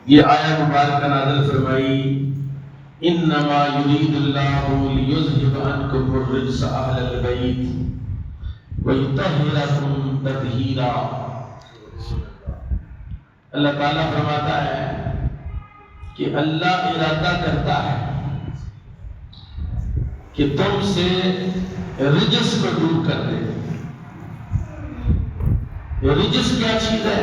یہ آیت مبارکہ نازل فرمائی انما یرید اللہ لیذہب عنکم الرجس اہل البیت ویطہرکم تطہیرا۔ اللہ تعالیٰ فرماتا ہے کہ اللہ ارادہ کرتا ہے کہ تم سے رجس کو دور کر دے۔ رجس کیا چیز ہے؟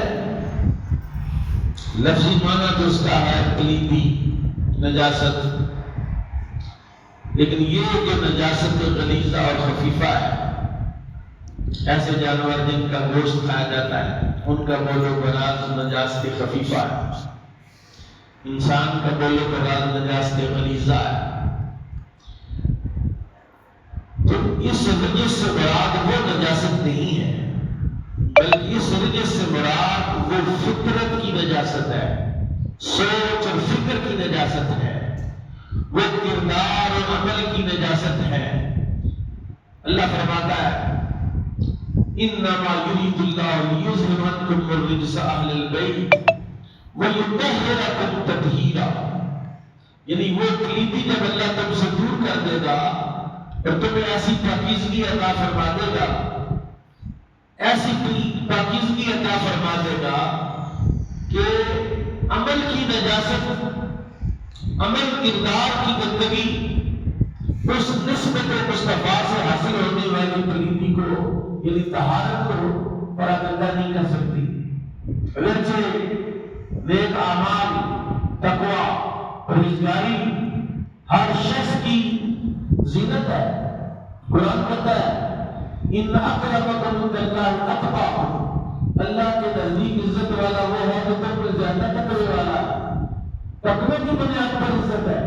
لفظی معنی تو اس کا ہے کلیدی نجاست، لیکن یہ جو نجاست غلیظہ اور خفیفہ ہے، ایسے جانور جن کا گوشت کھایا جاتا ہے ان کا بول و براز نجاست خفیفہ ہے، انسان کا بول و براز نجاست غلیظہ ہے۔ تو اس رجس سے مراد وہ نجاست نہیں ہے، بلکہ اس رجس سے مراد وہ فطرت کی نجاست ہے، سوچ اور فکر کی نجاست ہے، وہ کردار اور عمل کی نجاست ہے۔ اللہ فرماتا ہے انما یرید اللہ لیذہب عنکم الرجس اہل البیت ویطہرکم تطہیرا، یعنی وہ کلیدی جب اللہ تم سے دور کر دے گا اور تمہیں ایسی پاکیزگی عطا فرما دے گا، ایسی پاکیزگی عطا فرما دے گا کہ عمل کی نجاست، عمل کردار کی گندگی اس نسبت مصطفیٰ سے حاصل ہونے والی کلیدی کو یعنی طہارت کو پراگندہ نہیں کر سکتی۔ اگرچہ نیک اعمال، تقوی، پرہیزگاری ہر شخص کی زینت ہے۔ قرآن کہتا ہے ان اکرمکم عند اللہ اتقاکم، اللہ کے نزدیک عزت والا وہ ہے جو تم سے زیادہ تقوی والا ہے۔ تقوی کی بنیاد پر عزت ہے،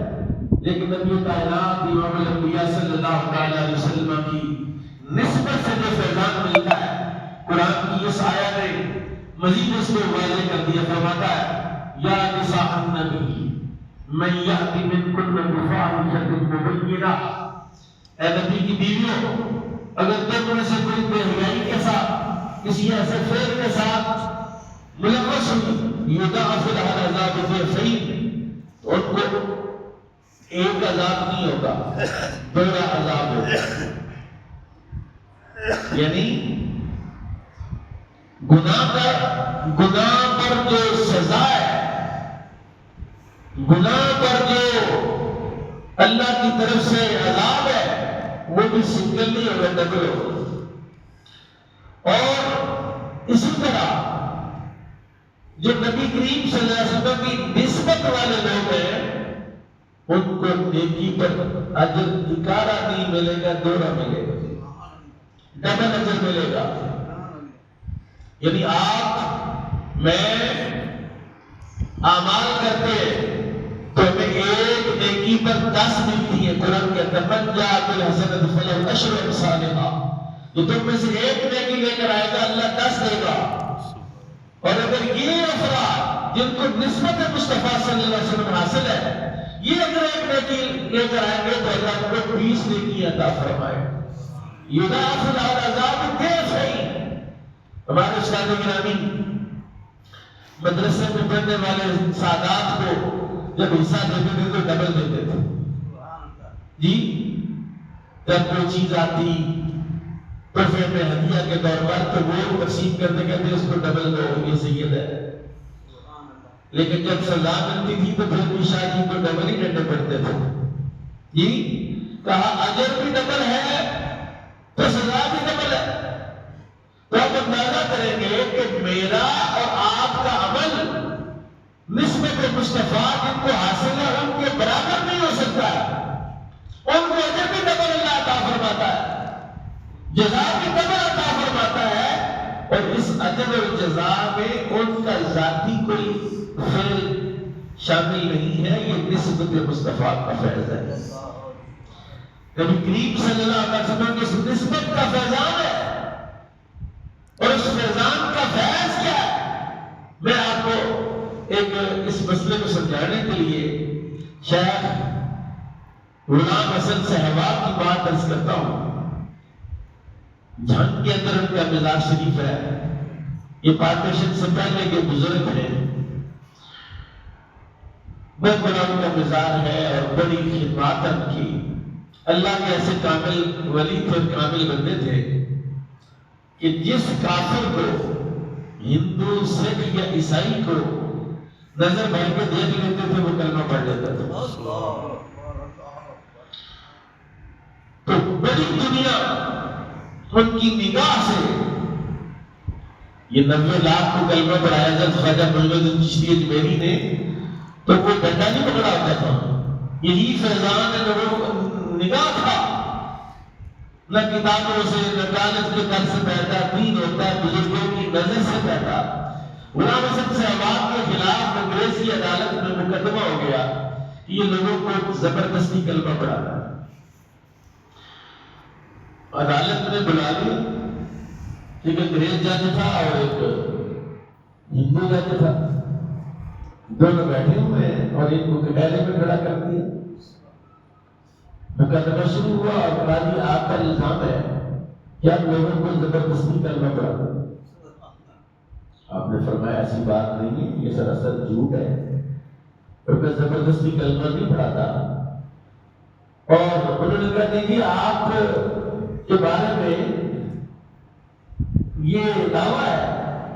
لیکن نبی کائنات امام الانبیاء صلی اللہ علیہ وسلم کی نسبت سے جو فیضان ملتا ہے، قرآن کی اس آیت نے مزید اس کو واضح کر دیا۔ فرماتا ہے یا نساء النبی من یأت منکن بفاحشۃ مبینہ، اے نبی کی بیویوں، اگر تم میں سے کوئی بے حیائی کے ساتھ کسی ایسے فعل کے ساتھ ملوث ہوئی یضاعف لها العذاب ضعفین، تو ان کو ایک عذاب نہیں ہوگا، دوہرا عذاب ہوگا۔ یعنی گناہ پر جو سزا ہے، گناہ پر جو اللہ کی طرف سے عذاب ہے، وہ بھی سنگل نہیں ہوگا، ڈبل ہوگا۔ اور اسی طرح جو نبی کریم صلی اللہ علیہ وسلم کی نسبت والے لوگ ہیں ان کو نیکی پر اجر اکارہ نہیں ملے گا، دوہرا ملے گا، ڈبل اجر ملے گا۔ یعنی آپ میں اعمال کرتے تو ہمیں ایک نیکی پر 10 ملتی ہے۔ قرآن کہتا ہے من جاء بالحسنۃ فلہ عشر امثالھا، جو تم میں سے ایک نیکی لے کر آئے گا اللہ 10 دے گا۔ اور اگر یہ افراد جن کو نسبت مصطفیٰ صلی اللہ علیہ وسلم حاصل ہے، یہ اگر ایک نیکی لے کر آئیں گے تو اللہ ان کو 20 نیکی عطا فرمائے۔ یضاعف لها العذاب ضعفین۔ ہمارے استاد گرامی مدرسے میں پڑھنے والے سادات کو جب حصہ دیتے تھے تو ڈبل دیتے تھے جی، جب کوئی چیز آتی تحفے میں ہدیہ کے طور پر تو وہ تقسیم کرتے کہتے اس کو ڈبل دو، یہ سید ہے۔ لیکن جب سزا ملتی تھی تو پھر بھی شاہ جی کو ڈبل ہی ڈنڈے پڑتے تھے جی، کہا اجر بھی ڈبل ہے تو سزا بھی ڈبل ہے۔ تو آپ اندازہ کریں گے کہ میرا اور آپ کا عمل نسبت مصطفیٰ جن کو حاصل ہے ان کے برابر نہیں ہو سکتا ہے، ان کو اجر بھی ڈبل اللہ عطا فرماتا ہے، جزا بھی ڈبل عطا فرماتا ہے، اور اس اجر و جزا میں ان کا ذاتی کوئی فعل شامل نہیں ہے، یہ نسبت مصطفیٰ کا فیض ہے۔ نبی کریم صلی اللہ علیہ وسلم کی اس نسبت کا فیضان ہے، اور اس فیضان کا فیض کیا ہے؟ میں آپ کو ایک اس مسئلے کو سمجھانے کے لیے شیخ غلام حسن صاحباب کی بات عرض کرتا ہوں۔ جھنگ کے اندر ان کا مزار شریف ہے، یہ پارٹیشن سے پہلے کے بزرگ ہیں۔ بہت بڑا ان کا مزاج ہے اور بڑی خدمات ان کی. اللہ کے ایسے کامل ولی تھے، کامل بندے تھے کہ جس کافر کو، ہندو، سکھ یا عیسائی کو نظر بھر کے دیکھ لیتے تھے وہ کلمہ پڑھ لیتا تھا. تو بڑی دنیا ان کی نگاہ سے، یہ 90 لاکھ کو کلمہ پڑھایا حضرت خواجہ معین الدین چشتی اجمیری نے، تو وہ ڈنڈا نہیں پکڑا ہوتا تھا. یہی فیضان نگاہ تھا. نہ کتابوں سے، نہ کالج کے در سے پیدا دین ہوتا ہے، بزرگوں کی نظر سے پیدا. غلام حسن صاحب کے خلاف انگریز کی عدالت میں مقدمہ ہو گیا کہ یہ لوگوں کو زبردستی کلمہ پڑھانا ہے. عدالت نے بلا لی، ایک انگریز جج تھا اور ایک ہندو جج تھا، دونوں بیٹھے ہوئے ہیں اور ایک کو کٹہرے میں کھڑا کر دیا. مقدمہ شروع ہوا اور قاضی آپ کا الزام ہے کہ آپ لوگوں کو زبردستی کلمہ پڑھاتے ہیں. آپ نے فرمایا ایسی بات نہیں ہے، یہ سراسر جھوٹ ہے، اور میں زبردستی کلمہ نہیں پڑھاتا. اور انہوں نے کہا کہ آپ کے بارے میں یہ دعویٰ ہے،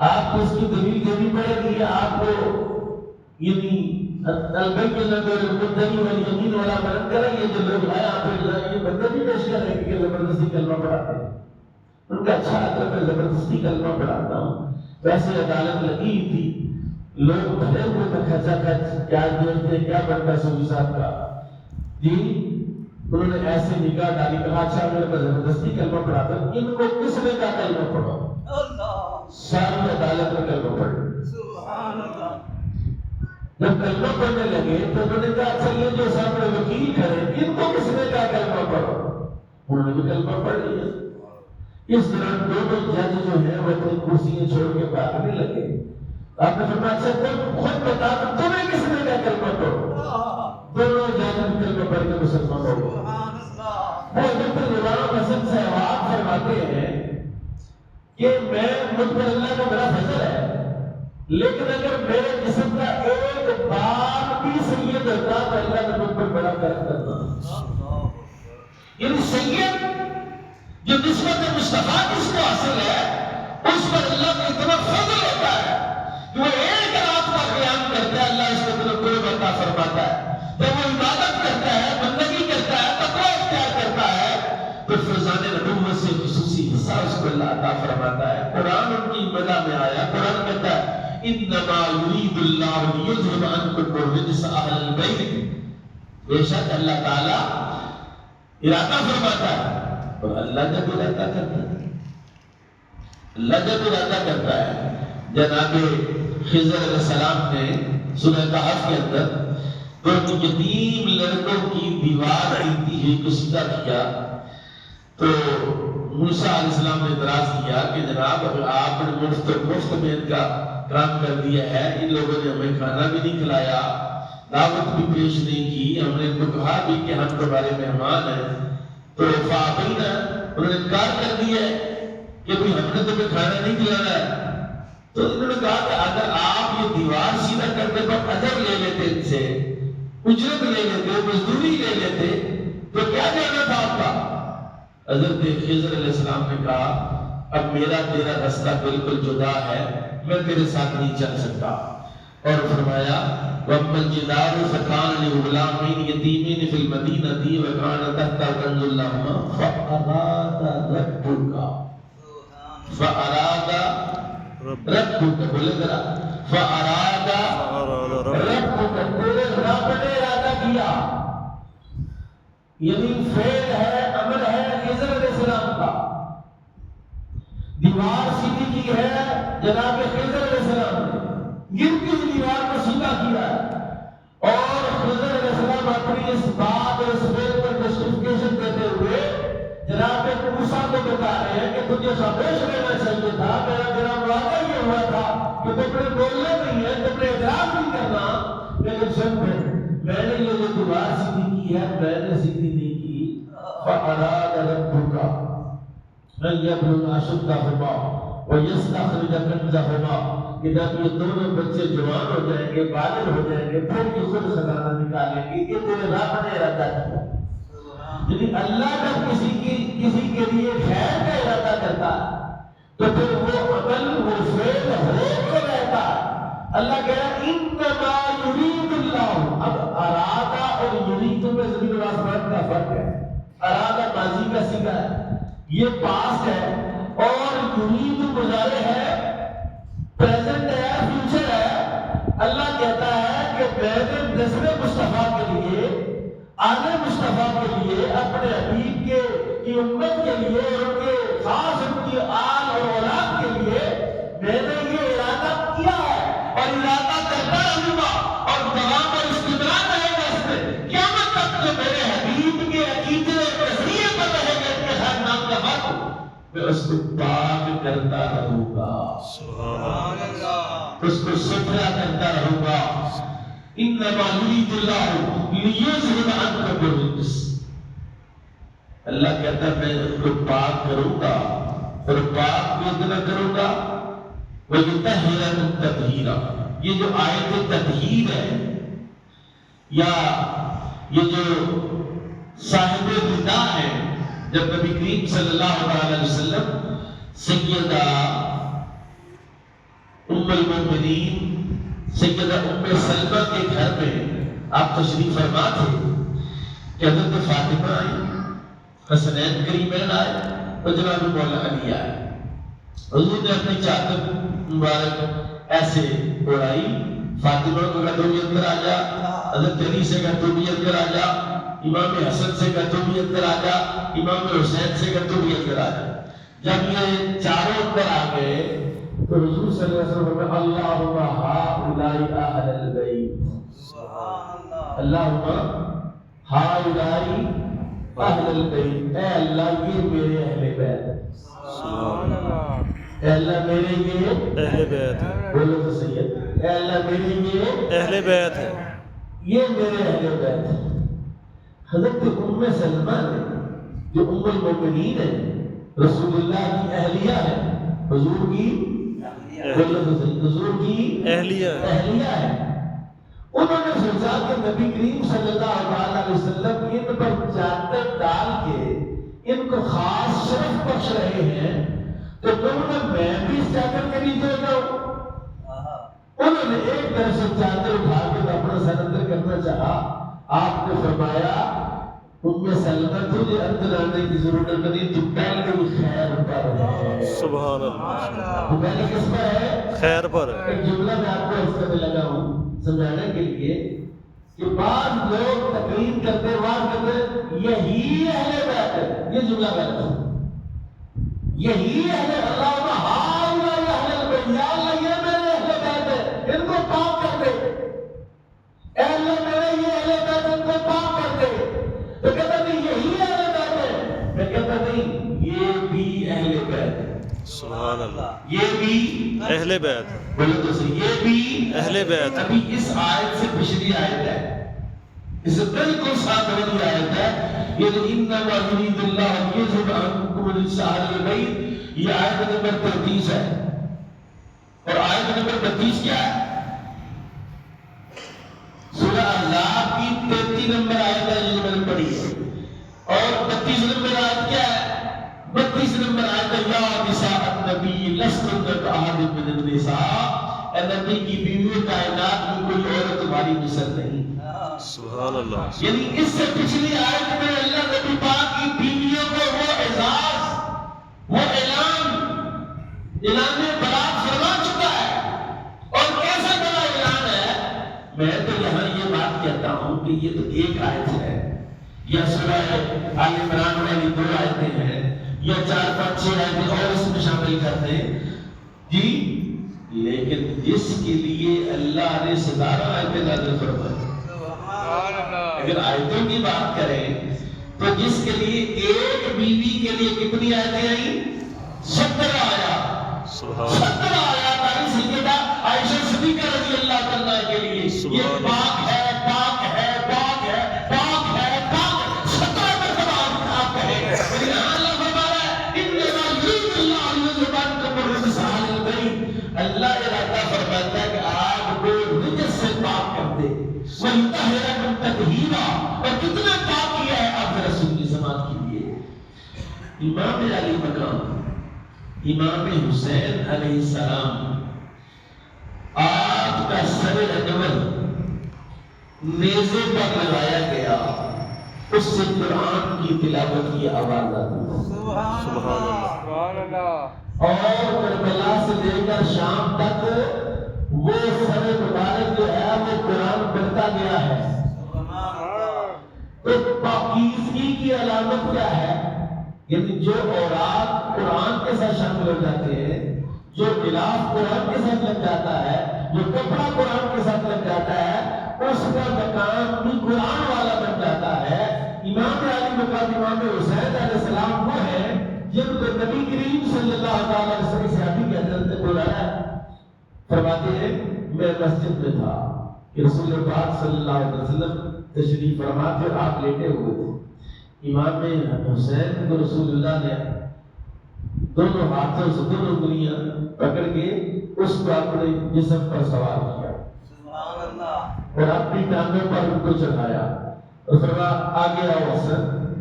آپ کو اس کی دلیل دینی پڑے گی. آپ کو یعنی یمین والا بیان کریں، یہ جو لوگ ہیں آپ یہ بندے بھی پیش کریں کہ زبردستی کلمہ پڑھاتے ہیں. ان کا اچھا اگر میں زبردستی کلمہ پڑھاتا ہوں. ویسے عدالت لگی تھی، لوگ بھرے ہوئے تھے کھچا کھچ، کیا دیکھتے کیا بنتا سوئی صاحب کا جی. انہوں نے ایسے نگاہ ڈالی، کہا اچھا میرے کو زبردستی کلمہ پڑھاتا ہوں. ان کو کس نے کہا کلمہ پڑھو؟ ساری عدالت میں کلمہ پڑھ. جب کلمہ پڑھنے لگے تو انہوں نے کہا اچھا یہ جو سامنے وکیل کھڑے ان کو کس نے کہا کلمہ پڑھو؟ انہوں نے بھی کلمہ پڑھ لیا. اس دوران دونوں جج جو ہیں وہ اپنی کرسیاں چھوڑ کے بھاگنے لگے. آپ نے فرمایا اچھا تم خود بتا تو تمہیں کس نے کہا کلمہ پڑھو؟ دونوں جج کلمہ پڑھ کے مسلمان ہو گئے. وہ حضرت غلام حسن صاحب فرماتے ہیں کہ میں مجھ پر اللہ کا بڑا فضل ہے، لیکن اگر میرے جسم کا ایک بال بھی سید ہوتا تو اللہ نے مجھ پر بڑا کرم کرنا. یعنی سید جو نسبت مصطفیٰ جس کو حاصل ہے اس پر اللہ کا اتنا فضل ہوتا ہے کہ وہ ایک رات کا قیام کرتا ہے، اللہ اس کو اتنا قرب عطا فرماتا ہے. جب وہ عبادت کرتا ہے، بندگی کرتا ہے، تقوی اختیار کرتا ہے تو فیضان نبوت سے خصوصی حصہ اس کو اللہ عطا فرماتا ہے. قرآن ان کی مدح میں آیا، قرآن کہتا ہے انما یرید اللہ لیذھب عنکم الرجس اہل البیت. بے شک اللہ تعالی ارادہ فرماتا ہے. اور اللہ جب ارادہ کرتا ہے، اللہ جب ارادہ کرتا ہے. جناب خضر علیہ السلام نے سورہ کہف کے اندر دو یتیم لڑکوں کی دیوار گرتی ہوئی کو سیدھا کیا تو موسیٰ علیہ السلام نے اعتراض کیا کہ جناب آپ نے مفت میں ان کا کام کر دیا ہے، ان لوگوں نے ہمیں کھانا بھی نہیں کھلایا، دعوت بھی پیش نہیں کی، ہم نے ان کو کہا بھی کہ ہم تمہارے مہمان ہیں تو فابینا انہوں نے انکار کر دیا کہ بھی ہم نے تمہیں کھانا نہیں کھلانا ہے. تو انہوں نے کہا کہ اگر آپ یہ دیوار سیدھا کرنے پر اجر لے لیتے، ان سے اجرت لے لیتے، مزدوری لے لیتے تو کیا جانا تھا آپ کا؟ حضرت خضر علیہ السلام نے کہا اب میرا تیرا راستہ بالکل جدا ہے، میں تیرے ساتھ نہیں چل سکتا. اور فرمایا وَأَمَّا الْجِدَارُ فَكَانَ لِغُلَامَيْنِ يَتِيمَيْنِ فِي الْمَدِينَةِ وَكَانَ تَحْتَهُ كَنزٌ لَهُمَا فَأَرَادَ رَبُّكَ بولے ذرا فَأَرَادَ رَبُّكَ تیرے رب نے ارادہ کیا. یعنی فعل ہے، امر ہے خضر علیہ السلام کا. دیوار سیدھی کی ہے جناب خضر علیہ السلام نے، گرتی ہوئی دیوار کو سیدھا کیا ہے. اور خضر علیہ السلام اپنی اس بات اور اس فعل پر جسٹیفیکیشن دیتے ہوئے جناب موسیٰ کو بتا رہے ہیں کہ تجھے خاموش رہنا چاہیے تھا، میرا تیرا وعدہ یہ ہوا تھا کہ تم نے بولنا نہیں ہے، تم نے اعتراف نہیں کرنا. لیکن سن میں نے یہ جو دیوار سیدھی کی ہے میں نے سیدھی نہیں کی. فَأَرَادَ رَبُّكَ أَن يَبْلُغَ أَشُدَّهُمَا وَيَسْتَخْرِجَ كَنزَهُمَا کہ جب یہ دونوں بچے جوان ہو جائیں گے، بالغ ہو جائیں گے، پھر یہ خود خزانہ نکالیں گے. یہ تیرے رب نے ارادہ کیا. یعنی اللہ جب کسی کے لیے خیر کا ارادہ کرتا تو پھر وہ عمل وہ فعل ہو کے رہتا. اللہ کہہ رہا ہے انما یرید اللہ. اب ارادہ اور یرید میں زمین و آسمان کا فرق ہے. ارادہ ماضی کا صیغہ ہے، یہ پاسٹ ہے، اور یرید مضارع ہے، پریزنٹ ہے، فیوچر ہے. اللہ کہتا ہے کہ میں نے نسل مصطفیٰ کے لیے، آل مصطفیٰ کے لیے، اپنے حبیب کی امت کے لیے، ان کے خاص ان کی آل اور اولاد کے لیے میں نے یہ ارادہ کیا ہے اور ارادہ کرتا رہوں گا اور دوام اور استمرار رہے گا اس میں قیامت تک. جو میرے حبیب کے عقیدے اور نظریے پر رہے گا ان کے ساتھ نام کا فرق، میں اس کو پاک کرتا رہوں گا، سبحان اللہ، اس کو ستھرا کرتا رہوں گا. انما یرید اللہ لیذهب عنکم الرجس. اللہ کہتا ہے میں ان کو پاک کروں گا اور پاک کو اتنا کروں گا وَيُطَهِّرَكُمْ تَطْهِيرًا. یہ جو آیت تطہیر ہے یا یہ جو صاحب ردا ہے، جب نبی کریم صلی اللہ علیہ وسلم سیدہ ام المؤمنین سیدہ ام سلمہ کے گھر میں آپ تشریف فرما تھے کہ حضرت فاطمہ آئی، حسنین کریمین آئے اور جناب مولا علی آئے. حضور نے اپنی چادر مبارک ایسے اڑائی، فاطمہ کو کہا تو بھی اندر آ جا، حضرت علی سے کہا تو بھی اندر آ جا، امام حسن سے کہا تو بھی اندر آ جا، امام حسین سے کہا تو بھی اندر آ جا. جب یہ چاروں اندر آ گئے تو حضور صلی اللہ علیہ وسلم فرمایا اللہم ہؤلاء اہل البیت، اللہم ہؤلاء اہل البیت. اے اللہ یہ میرے اہل بیت ہیں، سبحان اللہ. اے اللہ میرے یہ اہل بیت ہیں، بولو تو صحیح ہے، اے اللہ میرے یہ اہل بیت ہیں، یہ میرے اہل بیت ہیں. حضرت ام سلمہ نے جو ام المؤمنین ہے، رسول اللہ کی اہلیہ ہے، حضور کی حضور کی اہلیہ ہے. انہوں نے سوچا کہ نبی کریم صلی اللہ علیہ وسلم ان پر چادر ڈال کے ان کو خاص شرف بخش رہے ہیں تو کیوں نہ میں بھی اس چادر کے نیچے ہو جاؤں. انہوں نے ایک طرف سے چادر اٹھا کے اپنا سر اندر کرنا چاہا. آپ نے فرمایا ام سلمہ تجھے اندر آنے کی ضرورت نہیں، تو پہلے بھی خیر پر ہے، سبحان اللہ. تو پہلے کس پر ہے؟ خیر پر. ایک جملہ میں آپ کو اس طرح لگا ہوں سمجھانے کے لیے کہ بعض لوگ تقریر کرتے وعظ کرتے یہی اہل بیت ہے، یہ جملہ غلط ہے. یہی اہل اللہ ہؤلاء اہل البیت، یا اللہ یہ میرے اہل بیت ہے، ان کو پاک کر دے. اے اللہ میرے یہ اہل بیت ان کو پاک کر دے. تو کہتا نہیں یہی اہل بیت ہے، میں کہتا نہیں یہ بھی اہل بیت ہے، سبحان اللہ، یہ بھی اہل بیت ہے. بولے تو صحیح، یہ بھی اہل بیت. ابھی اس آیت سے پچھلی آیت ہے، اس سے بالکل ساتھ والی آیت ہے، یہ جو انما یرید اللہ لیذهب عنکم الرجس اہل البیت، یہ آیت نمبر 33 ہے. اور آیت نمبر 32 کیا ہے؟ سورہ احزاب کی 33 نمبر آیت ہے جو میں نے پڑھی ہے. اور 32 نمبر آیت کیا ہے؟ 32 نمبر آیت ہے یا نساء النبی لستن کاحد من النساء. اے نبی کی بیوی کائنات میں کوئی عورت تمہاری مثل نہیں، سبحان اللہ. یعنی اس سے پچھلی آیت میں اللہ نبی پاک کی بیویوں کو وہ اعزاز، وہ اعلان برات فرما چکا ہے. اور کیسا بڑا اعلان ہے. میں تو یہاں یہ بات کہتا ہوں کہ یہ تو ایک آیت ہے، یا سورہ آل عمران میں 2 آیتیں ہیں، یا 4 5 6 آیتیں اور اس میں شامل کر دیں جی. لیکن جس کے لیے اللہ نے 17 آیتیں نازل فرمائی، اگر آیتوں کی بات کریں تو جس کے لیے ایک بیوی کے لیے کتنی آیتیں آئیں؟ 17 آیات. 17 آیات آئی سیدہ عائشہ صدیقہ رضی اللہ عنہا کے لیے. یہ پاک ہے، پاک ہے، پاک ہے، پاک ہے، پاک. 17 مرتبہ آپ کہیں لیکن اللہ فرما رہا ہے انما یرید اللہ لیذهب عنکم الرجس اہل البیت. اللہ ارادہ وَلْتَهِرَكُمْ تَطْهِيرًا، اور کتنا پاک کیا ہے آپ نے رسول کی سماعت کے لیے۔ امام علی مقام امام حسین علیہ السلام، آپ کا سر انور نیزے پر لگایا گیا، اس سے قرآن کی تلاوت کی آواز آتی، سبحان اللہ، اور کربلا سے لے کر شام تک وہ سر مبارک جو ہے وہ قرآن پڑھتا گیا ہے۔ تو پاکیزگی کی علامت کیا ہے؟ یعنی جو اوراق قرآن کے ساتھ شامل ہو جاتے ہیں، جو غلاف قرآن کے ساتھ لگ جاتا ہے، جو کپڑا قرآن کے ساتھ لگ جاتا ہے، اس کا مقام بھی قرآن والا بن جاتا ہے۔ امام علی مقام امام حسین علیہ السلام وہ ہے جن کو نبی کریم صلی اللہ علیہ وسلم صحابی کے حضرت بلایا، فرماتے ہیں میں مسجد میں تھا کہ رسول پاک صلی اللہ علیہ وسلم تشریف فرما تھے، آپ لیٹے ہوئے تھے۔ امام حسین کو رسول اللہ نے دونوں ہاتھوں سے دونوں انگلیاں پکڑ کے اس کو اپنے جسم پر سوار کیا اور اپنی ٹانگوں پر ان کو چڑھایا اور فرمایا آگے آؤ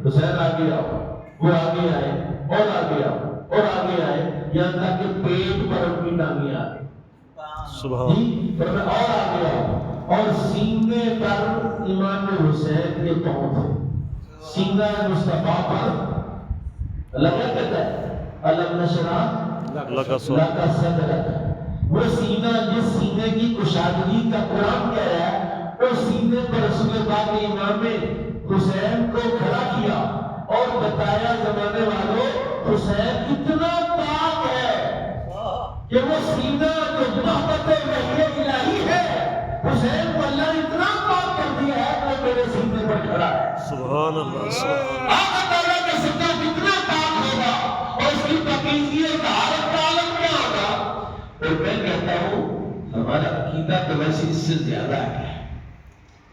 حسین آگے آؤ، وہ آگے آئے اور آگے آؤ اور آگے آئے، یہاں تک کہ پیٹ پر ان کی ٹانگیں آ گئی، فرمایا اور آگے آؤ، اور سینے پر امام حسین کے پاؤں تھے، سینہ مصطفیٰ پر لگا کہتا ہے علم نشرح لک صدرک، وہ سینہ جس سینے کی کشادگی کا قرآن کہہ رہا ہے، اس سینے پر رسول پاک نے امام حسین کو کھڑا کیا اور بتایا زمانے والوں حسین اتنا پاک ہے کہ وہ سینہ جو محبت وحی الہی ہے، حسین کو اللہ نے اتنا پاک کر دیا ہے کہ وہ میرے سینے پر کھڑا ہے۔ سبحان اللہ، سبحان اللہ، آقا تعالیٰ کا سینہ کتنا پاک ہوگا اور اس کی پاکیزگی اور طہارت کا عالم کیا ہوگا۔ اور میں کہتا ہوں ہمارا عقیدہ تو ویسے اس سے زیادہ ہے،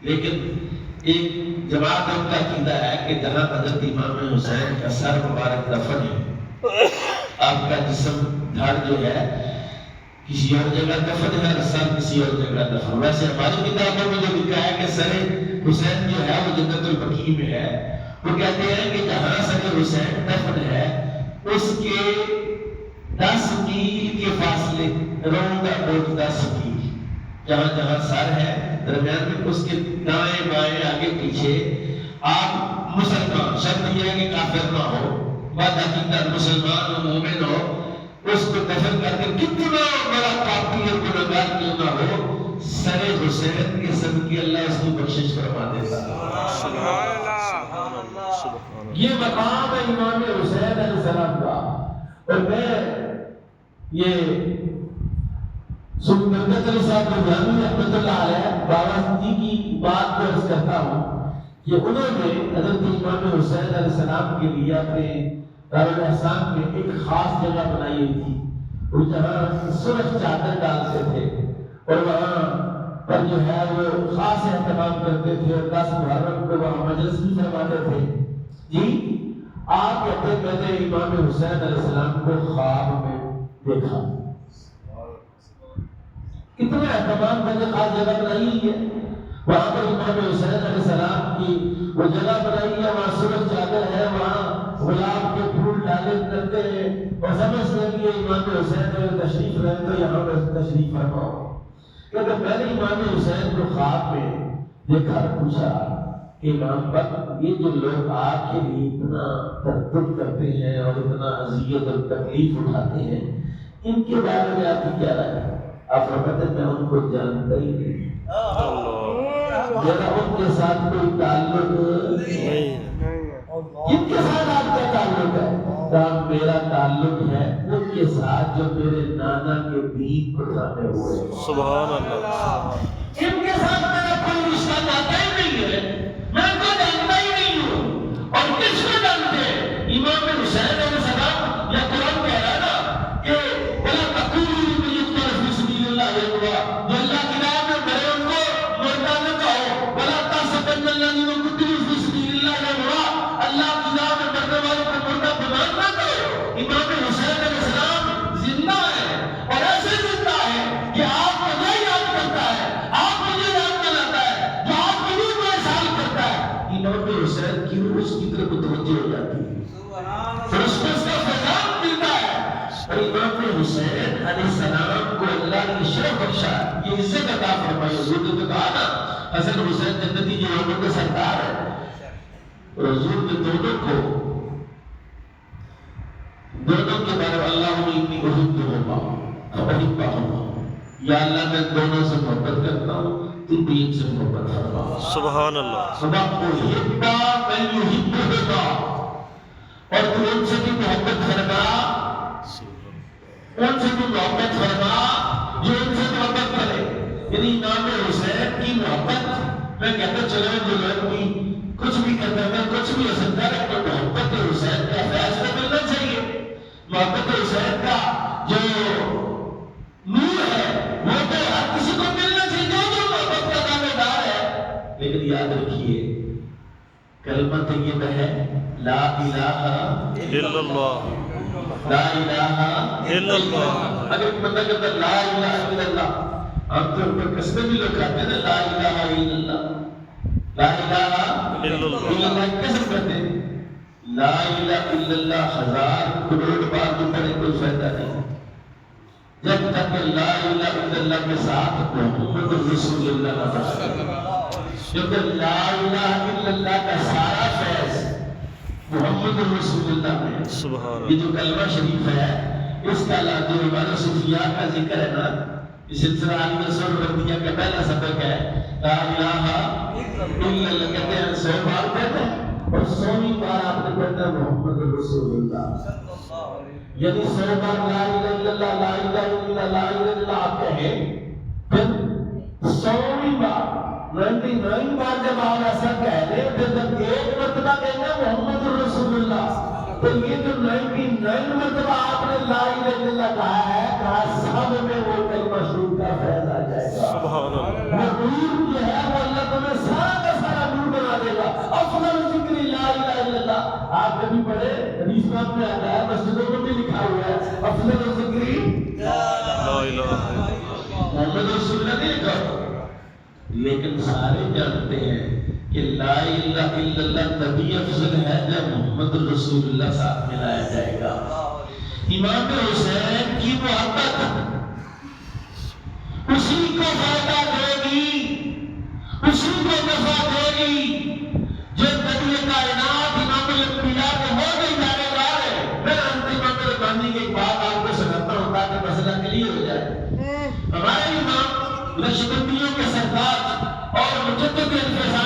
لیکن ایک جماعت کا عقیدہ ہے کہ جہاں حضرت امام حسین کا سر مبارک دفن ہے، آپ کا جسم دھڑ جو ہے کسی اور جگہ دفن ہے، سر کسی اور جگہ دفن۔ ویسے ہماری کتابوں میں جو لکھا ہے کہ سر حسین جو ہے وہ جنت البقیع میں ہے، وہ کہتے ہیں کہ جہاں سر حسین دفن ہے اس کے 10 میل کے فاصلے، راؤنڈ اباؤٹ 10 میل، جہاں جہاں سر ہے درمیان میں اس کے دائیں بائیں آگے پیچھے آپ مسلمان، شرط یہ ہے کہ کافر نہ ہو، بعد حقیقت مسلمان و مومن ہو، اس کو دفن کر کے کتنا بڑا پاپی اور گنہگار کیوں نہ ہو، سر حسین کے صدقے اللہ اس کی بخشش فرما دیتا ہے۔ سبحان اللہ، سبحان اللہ، یہ مقام ہے امام حسین علیہ السلام کا۔ اور میں یہ سلطنت علی صاحب نورانی رحمۃ اللہ علیہ بابا جی کی بات کو عرض کرتا ہوں کہ انہوں نے حضرت امام حسین علیہ السلام کے لیے اپنے دارالاحسان میں ایک خاص جگہ بنائی ہوئی تھی، وہ جہاں سرخ چادر ڈالتے تھے اور وہاں پر جو ہے وہ خاص اہتمام کرتے تھے اور 10 محرم کو وہاں مجلس بھی فرماتے تھے۔ جی آپ کہتے ہیں میں نے امام حسین علیہ السلام کو خواب میں دیکھا، اتنا اہتمام میں نے خاص جگہ بنائی ہے، وہاں پر امام حسین علیہ السلام کی وہ جگہ بنائی ہے، وہاں سرخ چادر ہے، وہاں گلاب کے پھول ڈالے کرتے ہیں اور سمجھتے ہیں کہ امام حسین اگر تشریف رہے تو یہاں پر تشریف فرماؤ۔ کہتے میں نے امام حسین کو خواب میں دیکھا، پوچھا کہ امام پر یہ جو لوگ آپ کے لیے اتنا تردد کرتے ہیں اور اتنا اذیت اور تکلیف اٹھاتے ہیں، ان کے بارے میں آپ کی کیا رائے ہے؟ آپ فرماتے ہیں میں ان کو جانتا ہی نہیں، میرا ان کے ساتھ کوئی تعلق نہیں ہے۔ جن کے ساتھ آپ کا تعلق ہے کہا میرا تعلق ہے ان کے ساتھ جو میرے نانا کے دین کو تھامے ہوئے ہیں۔ سبحان اللہ، ان کے ساتھ میرا کوئی رشتہ ناتا ہی نہیں ہے، میں ان کو جانتا ہی نہیں ہوں۔ اور کس کو جانتے ہیں؟ امام حسین علیہ السلام، یا قرآن کہہ رہا ہے نا کہ وَلَا تَقُولُوا لِمَنْ يُقْتَلُ فِي سَبِيلِ اللَّهِ أَمْوَاتٌ، جو اللہ کی راہ میں مرے ان کو مردہ نہ کہو، وَلَا تَحْسَبَنَّ الَّذِينَ قُتِلُوا فِي سَبِيلِ اللَّهِ أَمْوَاتٌ، اللہ کی راہ میں مرنے والوں کو مردہ گمان نہ کرو۔ امام حسین علیہ السلام زندہ ہے اور ایسے زندہ ہے کہ آپ کو نہیں یاد کرتا ہے، آپ مجھے یاد نہ حسین علیہ السلام کو اللہ نے شرف بخشا، یہ عزت عطا فرمائی۔ حضور نے تو کہا نا حسن حسین جنتی جوانوں کا سردار ہے، اور حضور نے دونوں کے بارے میں اللہم انی احبہما فاحبہما، یا اللہ میں دونوں سے محبت کرتا ہوں، تو بھی ان سے محبت فرما۔ سبحان اللہ، سبحان احبا من یحبہما، اور تو ان سے بھی محبت فرما، ان سے بھی محبت فرما جو ان سے محبت کرے۔ یعنی امام حسین کی محبت، میں کہتا چلا جو لوگ بھی کچھ بھی کرتا ہے، کچھ بھی ہو سکتا ہے، لیکن محبت حسین کا فیض تو ملنا چاہیے۔ محبت حسین کا جو نور ہے وہ تو ہر کسی کو ملنا چاہیے جو محبت کا دعوے دار ہے۔ لیکن یاد رکھیے کلمہ طیبہ ہے لا الہ الا اللہ، لا الہ الا اللہ۔ اگر ایک بندہ کہتا ہے لا الہ الا اللہ، عام طور پر قسمیں بھی لوگ کہتے ہیں لا الہ الا اللہ، لا الہ الا اللہ قسم کرتے ہیں۔ لا الہ الا اللہ 1000 کروڑ بار بھی پڑھے کوئی فائدہ نہیں، جب تک لا الہ الا اللہ کے ساتھ محمد رسول اللہ نہ پڑھے، جب تک لا الہ الا اللہ کا سارا فیض محمد رسول اللہ میں۔ سبحان یہ جو کلمہ شریف ہے اس کا جو ہمارے صوفیاء کا ذکر ہے نا، اس سلسلہ علی رسول بردیہ کا پہلا سبق ہے لا الہ الا اللہ، کہتے ہیں 100 بار کہتے ہیں، اور 100ویں بار آپ نے پڑھنا ہے محمد رسول اللہ، یعنی 100 بار لا الہ الا اللہ لا الہ الا اللہ لا الہ الا اللہ آپ کہیں، پھر 100ویں بار 99 بار جب آپ ایسا کہہ لیں، پھر جب ایک مرتبہ کہنا محمد رسول اللہ، تو یہ جو 99 مرتبہ آپ نے لا الہ الا اللہ کہا ہے، کہا سب میں وہ کلمہ شریف کا فیض آ جائے گا۔ سبحان اللہ، وہ نور جو ہے وہ اللہ تمہیں سارا کا سارا نور بنا دے گا۔ افضل ذکر لا الہ الا اللہ، آپ کبھی پڑھے حدیث میں آپ نے آتا ہے، مسجدوں میں بھی لکھا ہوا ہے افضل ذکر لا الہ الا اللہ، محمد رسول اللہ نہیں لکھا، لیکن سارے جانتے ہیں کہ لا الہ الا اللہ تبھی افضل ہے جب محمد رسول اللہ ساتھ ملایا جائے گا۔ امام حسین کی محبت اسی کو فائدہ دے گی، اسی کو نفع دے گی جب نبی کائنات امام الانبیاء کے ہو گئی جانے والے۔ میں انتم اندر باندھی کی ایک بات آپ کو سناتا ہوں تاکہ مسئلہ کلیئر ہو جائے۔ ہمارے امام نقشبندیوں کے سردار اور مجدد انفصال